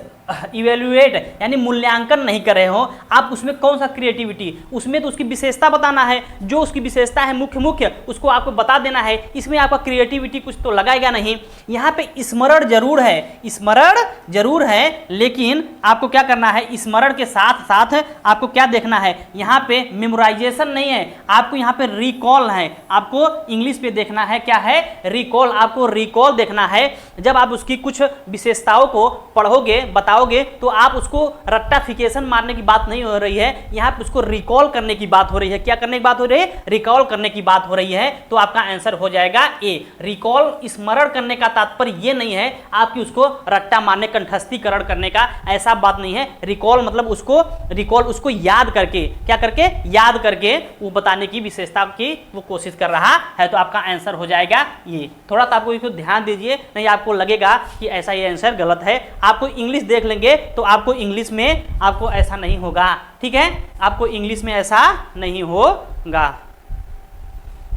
इवेल्युएट यानी मूल्यांकन नहीं कर रहे हो। आप उसमें कौन सा क्रिएटिविटी, उसमें तो उसकी विशेषता बताना है, जो उसकी विशेषता है मुख्य उसको आपको बता देना है। इसमें आपका क्रिएटिविटी कुछ तो लगाएगा नहीं। यहाँ पे स्मरण जरूर है, स्मरण जरूर है, लेकिन आपको क्या करना है? स्मरण के साथ साथ आपको क्या देखना है? यहाँ पे मेमोराइजेशन नहीं है, आपको यहाँ पे रिकॉल है। आपको इंग्लिश पे देखना है, क्या है? रिकॉल। आपको रिकॉल देखना है। जब आप उसकी कुछ विशेषताओं को पढ़ोगे, बताओगे, तो आप उसको रट्टाफिकेशन मारने की बात नहीं हो रही है, यहाँ पे उसको रिकॉल करने की बात हो रही है। क्या करने की बात हो रही है? रिकॉल करने की बात हो रही है। तो आपका आंसर हो जाएगा ए। रिकॉल, स्मरण करने का तात्पर्य ये नहीं है आपकी उसको रट्टा मारने, कंठस्थीकरण करने का, ऐसा बात नहीं है। रिकॉल मतलब उसको याद करके, क्या करके? याद करके वो बताने की विशेषता की वो कोशिश कर रहा है। तो आपका आंसर हो जाएगा ये। थोड़ा सा आपको इसको ध्यान दीजिए, नहीं आपको लगेगा कि ऐसा ये आंसर गलत है। आपको इंग्लिश देख लेंगे तो आपको इंग्लिश में आपको ऐसा नहीं होगा। ठीक है, आपको इंग्लिश में ऐसा नहीं होगा।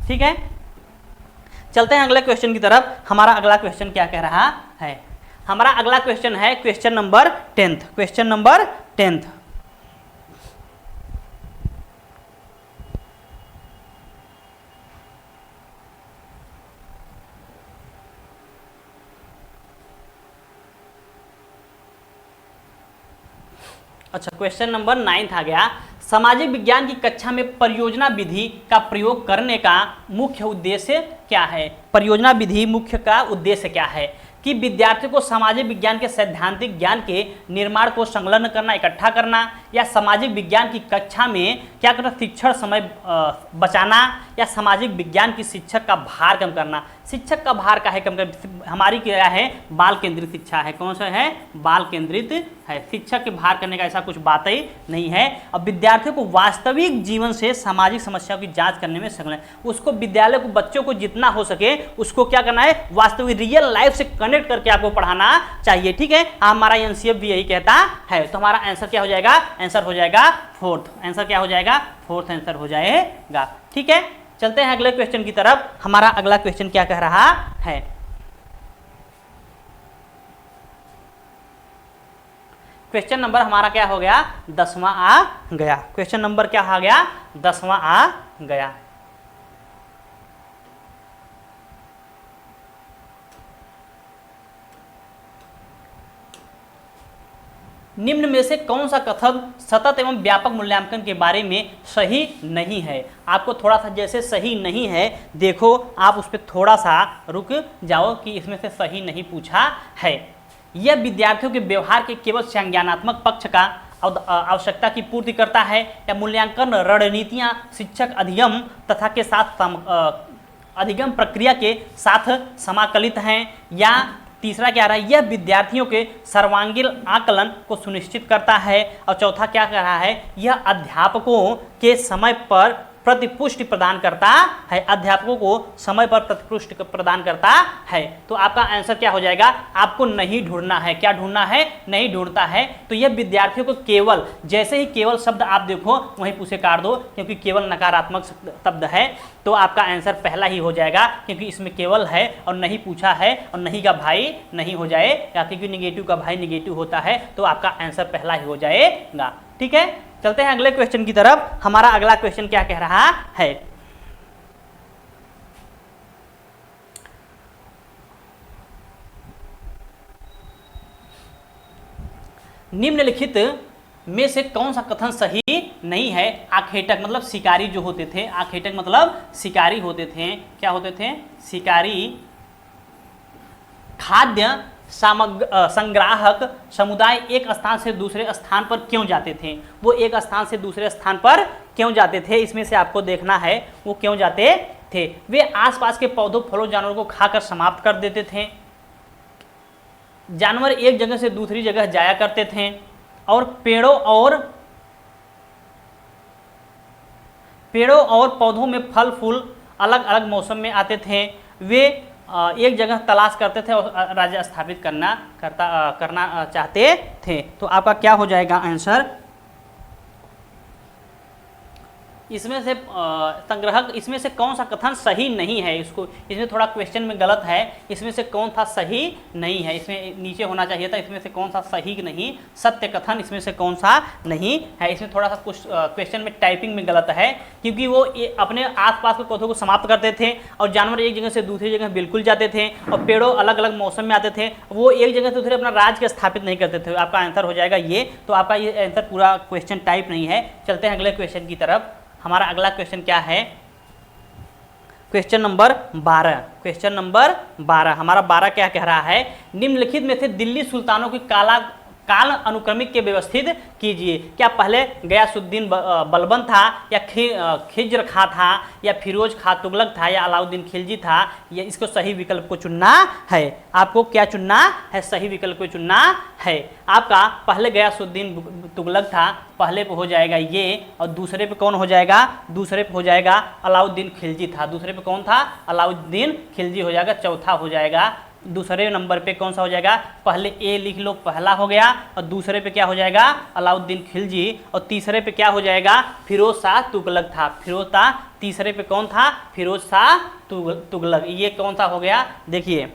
ठीक है, चलते हैं अगले क्वेश्चन की तरफ। हमारा अगला क्वेश्चन क्या कह रहा है? हमारा अगला क्वेश्चन है question number 10th। Question number 10th। अच्छा, क्वेश्चन नंबर 9th आ गया। सामाजिक विज्ञान की कक्षा में परियोजना विधि का प्रयोग करने का मुख्य उद्देश्य क्या है? परियोजना विधि मुख्य का उद्देश्य क्या है? कि विद्यार्थियों को सामाजिक विज्ञान के सैद्धांतिक ज्ञान के निर्माण को संलग्न करना, इकट्ठा करना, या सामाजिक विज्ञान की कक्षा में क्या करना, शिक्षण समय बचाना, या सामाजिक विज्ञान की शिक्षक का भार कम करना। शिक्षक का भार का है कम कर, हमारी क्या है, बाल केंद्रित शिक्षा है। कौन सा है? बाल केंद्रित है। शिक्षक के भार करने का ऐसा कुछ बात ही नहीं है। अब विद्यार्थियों को वास्तविक जीवन से सामाजिक समस्याओं की जांच करने में संलग्न, उसको विद्यालय को, बच्चों को जितना हो सके उसको क्या करना है, वास्तविक रियल लाइफ से कनेक्ट करके आपको पढ़ाना चाहिए। ठीक है, हमारा एनसीएफ भी यही कहता है। तो हमारा आंसर क्या हो जाएगा? आंसर हो जाएगा 4th। आंसर क्या हो जाएगा? 4th आंसर हो जाएगा। ठीक है, चलते हैं अगले क्वेश्चन की तरफ। हमारा अगला क्वेश्चन क्या कह रहा है? क्वेश्चन नंबर हमारा क्या हो गया? 10वां आ गया। क्वेश्चन नंबर क्या आ गया? 10वां आ गया। निम्न में से कौन सा कथन सतत एवं व्यापक मूल्यांकन के बारे में सही नहीं है? आपको थोड़ा सा जैसे सही नहीं है, देखो आप उस पर थोड़ा सा रुक जाओ कि इसमें से सही नहीं पूछा है। यह विद्यार्थियों के व्यवहार के केवल संज्ञानात्मक पक्ष का आवश्यकता की पूर्ति करता है, या मूल्यांकन रणनीतियां शिक्षक अधिगम तथा के साथ अधिगम प्रक्रिया के साथ समाकलित हैं, या तीसरा क्या रहा है, यह विद्यार्थियों के सर्वांगीण आकलन को सुनिश्चित करता है, और चौथा क्या कह रहा है, यह अध्यापकों के समय पर प्रतिपुष्टि प्रदान करता है, अध्यापकों को समय पर प्रतिपुष्टि प्रदान करता है। तो आपका आंसर क्या हो जाएगा? आपको नहीं ढूंढना है। क्या ढूंढना है? नहीं ढूंढता है। तो यह विद्यार्थियों को केवल, जैसे ही केवल शब्द आप देखो वहीं पूछे काट दो, क्योंकि केवल नकारात्मक शब्द है। तो आपका आंसर पहला ही हो जाएगा, क्योंकि इसमें केवल है और नहीं पूछा है, और नहीं का भाई नहीं हो जाएगा, क्योंकि निगेटिव का भाई निगेटिव होता है। तो आपका आंसर पहला ही हो जाएगा। ठीक है, चलते हैं अगले क्वेश्चन की तरफ। हमारा अगला क्वेश्चन क्या कह रहा है? निम्नलिखित में से कौन सा कथन सही नहीं है? आखेटक मतलब शिकारी जो होते थे, आखेटक मतलब शिकारी होते थे। क्या होते थे? शिकारी। खाद्य संग्राहक समुदाय एक स्थान से दूसरे स्थान पर क्यों जाते थे? वो एक स्थान से दूसरे स्थान पर क्यों जाते थे? इसमें से आपको देखना है वो क्यों जाते थे। वे आसपास के पौधों, फलों, जानवरों को खाकर समाप्त कर देते थे। जानवर एक जगह से दूसरी जगह जाया करते थे, और पेड़ों और पौधों में फल फूल अलग अलग मौसम में आते थे। वे एक जगह तलाश करते थे और राज्य स्थापित करना चाहते थे। तो आपका क्या हो जाएगा आंसर? इसमें से संग्रहक, इसमें से कौन सा कथन सही नहीं है? इसमें थोड़ा क्वेश्चन में गलत है। इसमें से कौन सा सही नहीं है? इसमें नीचे होना चाहिए था, इसमें से कौन सा सही नहीं, सत्य कथन इसमें से कौन सा नहीं है? इसमें थोड़ा सा कुछ क्वेश्चन में टाइपिंग में गलत है, क्योंकि वो अपने आसपास के पौधों को समाप्त करते थे, और जानवर एक जगह से दूसरी जगह बिल्कुल जाते थे, और पेड़ों अलग अलग मौसम में आते थे। वो एक जगह से दूसरे अपना राज्य को स्थापित नहीं करते थे। आपका आंसर हो जाएगा ये। तो आपका ये आंसर पूरा क्वेश्चन टाइप नहीं है। चलते हैं अगले क्वेश्चन की तरफ। हमारा अगला क्वेश्चन क्या है? Question number 12। क्वेश्चन नंबर 12, हमारा 12 क्या कह रहा है? निम्नलिखित में से दिल्ली सुल्तानों की काल अनुक्रमिक के व्यवस्थित कीजिए। क्या पहले गयासुद्दीन बलबन था, या खिज्र खां था, या फिरोज खां तुगलक था, या अलाउद्दीन खिलजी था? या इसको सही विकल्प को चुनना है। आपको क्या चुनना है? सही विकल्प को चुनना है। आपका पहले गयासुद्दीन तुगलक था, पहले पे हो जाएगा ये, और दूसरे पे कौन हो जाएगा? दूसरे पे हो जाएगा अलाउद्दीन खिलजी था। दूसरे पे कौन था? अलाउद्दीन खिलजी हो जाएगा। चौथा हो जाएगा दूसरे नंबर पे कौन सा हो जाएगा, पहले ए लिख लो, पहला हो गया, और दूसरे पे क्या हो जाएगा, अलाउद्दीन खिलजी, और तीसरे पे क्या हो जाएगा, फिरोज शाह तुगलक था। फिरोज शाह, तीसरे पे कौन था, फिरोज शाह तुगलक। ये कौन सा हो गया, देखिए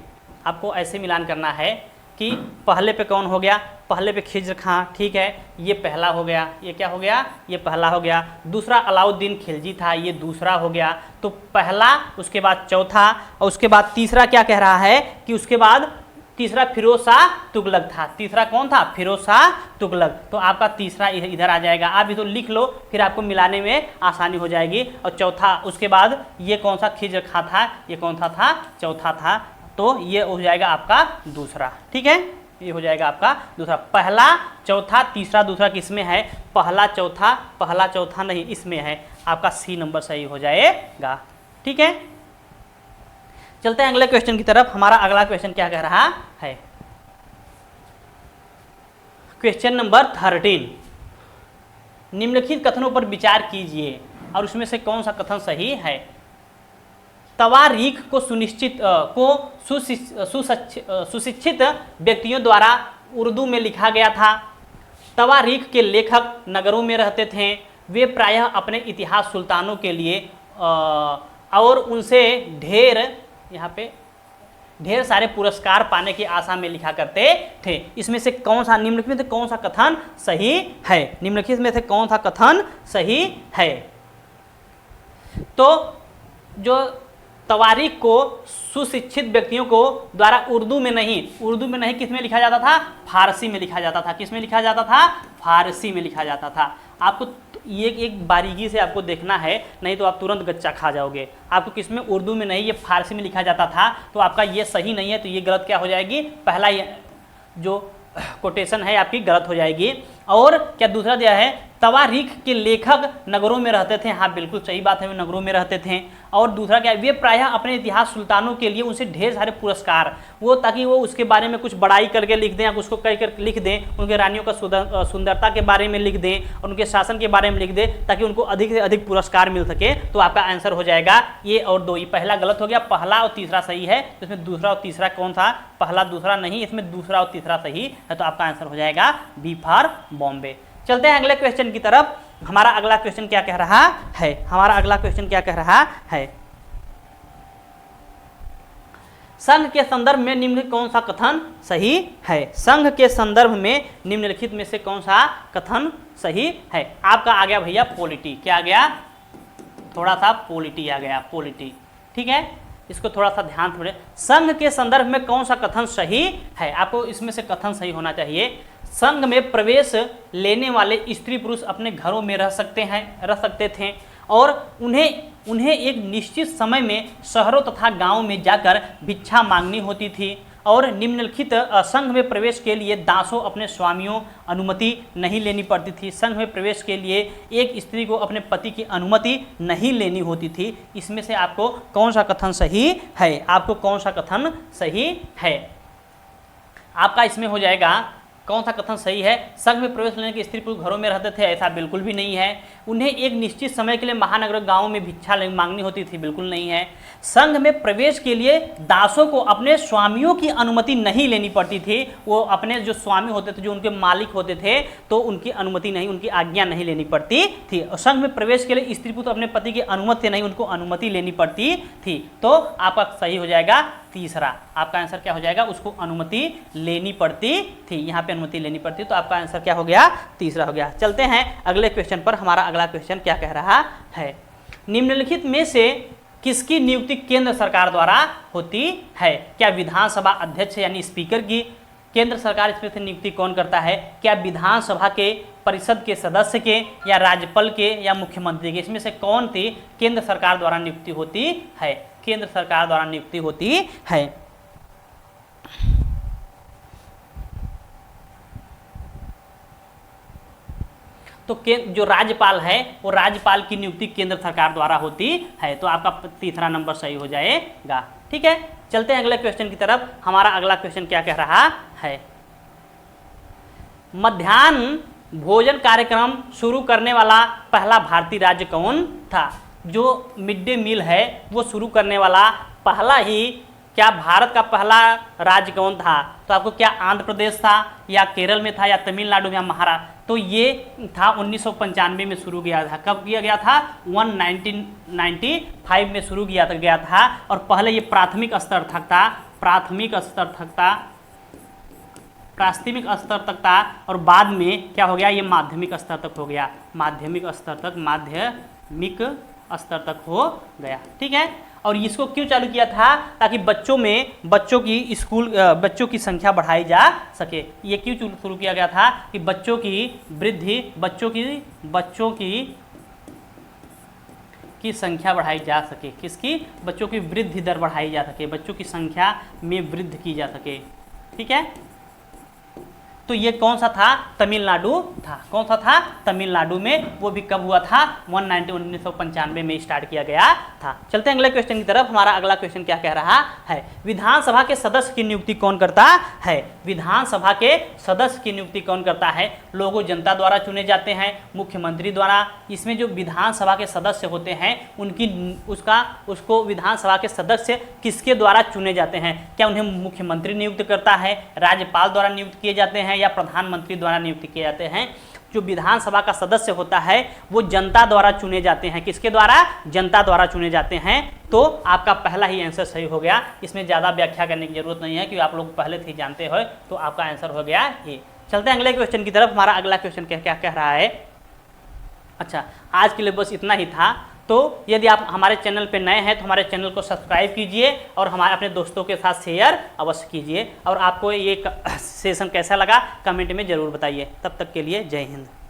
आपको ऐसे मिलान करना है कि पहले पे कौन हो गया, पहले पे खिज्र खां, ठीक है, ये पहला हो गया, ये क्या हो गया, ये पहला हो गया। दूसरा अलाउद्दीन खिलजी था, ये दूसरा हो गया। तो पहला, उसके बाद चौथा, और उसके बाद तीसरा क्या कह रहा है कि उसके बाद तीसरा फिरोज शाह तुगलक था। तीसरा कौन था, फिरोज शाह तुगलक। तो आपका तीसरा इधर आ जाएगा। आप इधर लिख लो, फिर आपको मिलाने में आसानी हो जाएगी। और चौथा, उसके बाद ये कौन सा खिज्र खां था, ये कौन सा था, चौथा था। तो ये हो जाएगा आपका दूसरा, ठीक है, ये हो जाएगा आपका दूसरा। पहला, चौथा, तीसरा, दूसरा किसमें है, पहला चौथा नहीं, इसमें है। आपका सी नंबर सही हो जाएगा, ठीक है। चलते हैं अगले क्वेश्चन की तरफ। हमारा अगला क्वेश्चन क्या कह रहा है, क्वेश्चन नंबर 13। निम्नलिखित कथनों पर विचार कीजिए और उसमें से कौन सा कथन सही है। तवारीख को सुशिक्षित व्यक्तियों द्वारा उर्दू में लिखा गया था। तवारीख के लेखक नगरों में रहते थे। वे प्रायः अपने इतिहास सुल्तानों के लिए और उनसे ढेर सारे पुरस्कार पाने की आशा में लिखा करते थे। इसमें से कौन सा, निम्नलिखित में से कौन सा कथन सही है, निम्नलिखित में से कौन सा कथन सही है। तो जो तवारीख को सुशिक्षित व्यक्तियों को द्वारा उर्दू में नहीं किस में लिखा जाता था, फारसी में लिखा जाता था। किस में लिखा जाता था, फारसी में लिखा जाता था। आपको ये एक बारीकी से आपको देखना है, नहीं तो आप तुरंत गच्चा खा जाओगे। आपको किस में, उर्दू में नहीं, ये फारसी में लिखा जाता था। तो आपका ये सही नहीं है, तो ये गलत क्या हो जाएगी, पहला जो कोटेशन है आपकी गलत हो जाएगी। और क्या दूसरा दिया है, तवारीख के लेखक नगरों में रहते थे। हाँ बिल्कुल सही बात है, वे नगरों में रहते थे। और दूसरा क्या है, वे प्रायः अपने इतिहास सुल्तानों के लिए उनसे ढेर सारे पुरस्कार, वो ताकि वो उसके बारे में कुछ बड़ाई करके लिख दें या उसको कह कर लिख दें, उनके रानियों का सुंदरता के बारे में लिख दें और उनके शासन के बारे में लिख दें, ताकि उनको अधिक से अधिक पुरस्कार मिल सके। तो आपका आंसर हो जाएगा ये और दो। ये पहला गलत हो गया, पहला और तीसरा सही है। तो इसमें दूसरा और तीसरा कौन सा, पहला दूसरा नहीं, इसमें दूसरा और तीसरा सही है। तो आपका आंसर हो जाएगा बी फॉर बॉम्बे। चलते हैं अगले क्वेश्चन की तरफ। हमारा अगला क्वेश्चन क्या कह रहा है, हमारा अगला क्वेश्चन क्या कह रहा है, संघ के संदर्भ में निम्नलिखित कौन सा कथन सही है। संघ के संदर्भ में निम्नलिखित में से कौन सा कथन सही है। आपका आ गया भैया पॉलिटी, क्या आ गया, थोड़ा सा पॉलिटी आ गया, पॉलिटी, ठीक है, इसको थोड़ा सा ध्यान थोड़े। संघ के संदर्भ में कौन सा कथन सही है, आपको इसमें से कथन सही होना चाहिए। संघ में प्रवेश लेने वाले स्त्री पुरुष अपने घरों में रह सकते थे और उन्हें एक निश्चित समय में शहरों तथा गांवों में जाकर भिक्षा मांगनी होती थी। और निम्नलिखित संघ में प्रवेश के लिए दासों अपने स्वामियों अनुमति नहीं लेनी पड़ती थी। संघ में प्रवेश के लिए एक स्त्री को अपने पति की अनुमति नहीं लेनी होती थी। इसमें से आपको कौन सा कथन सही है, आपको कौन सा कथन सही है। आपका इसमें हो जाएगा कौन सा कथन सही है। संघ में प्रवेश लेने के स्त्री पुरुष घरों में रहते थे, ऐसा बिल्कुल भी नहीं है। उन्हें एक निश्चित समय के लिए महानगर गांवों में भिक्षा मांगनी होती थी, बिल्कुल नहीं है। संघ में प्रवेश के लिए दासों को अपने स्वामियों की अनुमति नहीं लेनी पड़ती थी। वो अपने जो स्वामी होते थे, जो उनके मालिक होते थे, तो उनकी अनुमति नहीं, उनकी आज्ञा नहीं लेनी पड़ती थी। और संघ में प्रवेश के लिए स्त्री पुरुष अपने पति की अनुमति नहीं, उनको अनुमति लेनी पड़ती थी। तो आपका सही हो जाएगा तीसरा। आपका आंसर क्या हो जाएगा, उसको अनुमति लेनी पड़ती थी, यहाँ पे अनुमति लेनी पड़ती। तो आपका आंसर क्या हो गया, तीसरा हो गया। चलते हैं अगले क्वेश्चन पर। हमारा अगला क्वेश्चन क्या कह रहा है, निम्नलिखित में से किसकी नियुक्ति केंद्र सरकार द्वारा होती है। क्या विधानसभा अध्यक्ष यानी स्पीकर की केंद्र सरकार इसमें से नियुक्ति कौन करता है। क्या विधानसभा के परिषद के सदस्य के, या राज्यपाल के, या मुख्यमंत्री के, इसमें से कौन थी केंद्र सरकार द्वारा नियुक्ति होती है, केंद्र सरकार द्वारा नियुक्ति होती है। तो जो राज्यपाल है वो राज्यपाल की नियुक्ति केंद्र सरकार द्वारा होती है। तो आपका तीसरा नंबर सही हो जाएगा, ठीक है। चलते हैं अगले क्वेश्चन की तरफ। हमारा अगला क्वेश्चन क्या कह रहा है, मध्याह्न भोजन कार्यक्रम शुरू करने वाला पहला भारतीय राज्य कौन था। जो मिड डे मील है वो शुरू करने वाला पहला ही क्या भारत का पहला राज्य कौन था? तो आपको क्या आंध्र प्रदेश था, या केरल में था, या तमिलनाडु में, या महाराष्ट्र? तो ये था 1995 में शुरू किया था। कब किया गया था? 1995 में शुरू किया गया था। और पहले ये प्राथमिक स्तर तक था, प्राथमिक स्तर तक था, और बाद में क्या हो गया? ये माध्यमिक स्तर तक हो गया, माध्यमिक स्तर तक हो गया। ठीक है। और इसको क्यों चालू किया था? ताकि बच्चों की संख्या बढ़ाई जा सके। ये क्यों शुरू किया गया था? कि बच्चों की संख्या बढ़ाई जा सके। किसकी? बच्चों की वृद्धि दर बढ़ाई जा सके, बच्चों की संख्या में वृद्धि की जा सके। ठीक है। तो ये कौन सा था? तमिलनाडु था। कौन सा था? तमिलनाडु में। वो भी कब हुआ था? 1995 में स्टार्ट किया गया था। चलते हैं अगले क्वेश्चन की तरफ। हमारा अगला क्वेश्चन क्या कह रहा है? विधानसभा के सदस्य की नियुक्ति कौन करता है? विधानसभा के सदस्य की नियुक्ति कौन करता है? लोगों, जनता द्वारा चुने जाते हैं, मुख्यमंत्री द्वारा। इसमें जो विधानसभा के सदस्य होते हैं उसको विधानसभा के सदस्य किसके द्वारा चुने जाते हैं? क्या उन्हें मुख्यमंत्री नियुक्त करता है, राज्यपाल द्वारा नियुक्त किए जाते हैं, या प्रधानमंत्री द्वारा नियुक्त किए जाते हैं? जो विधानसभा का सदस्य होता है वो जनता द्वारा चुने जाते हैं। किसके द्वारा? जनता द्वारा चुने जाते हैं। तो आपका पहला ही आंसर सही हो गया। इसमें ज़्यादा व्याख्या करने की जरूरत नहीं है, क्योंकि आप लोग पहले से जानते हो। तो आपका आंसर हो गया ये। चलते हैं अगले क्वेश्चन की तरफ। हमारा अगला क्वेश्चन क्या कह रहा है? अच्छा, आज के लिए बस इतना ही था। तो यदि आप हमारे चैनल पे नए हैं तो हमारे चैनल को सब्सक्राइब कीजिए और हमारे अपने दोस्तों के साथ शेयर अवश्य कीजिए। और आपको ये सेशन कैसा लगा कमेंट में ज़रूर बताइए। तब तक के लिए जय हिंद।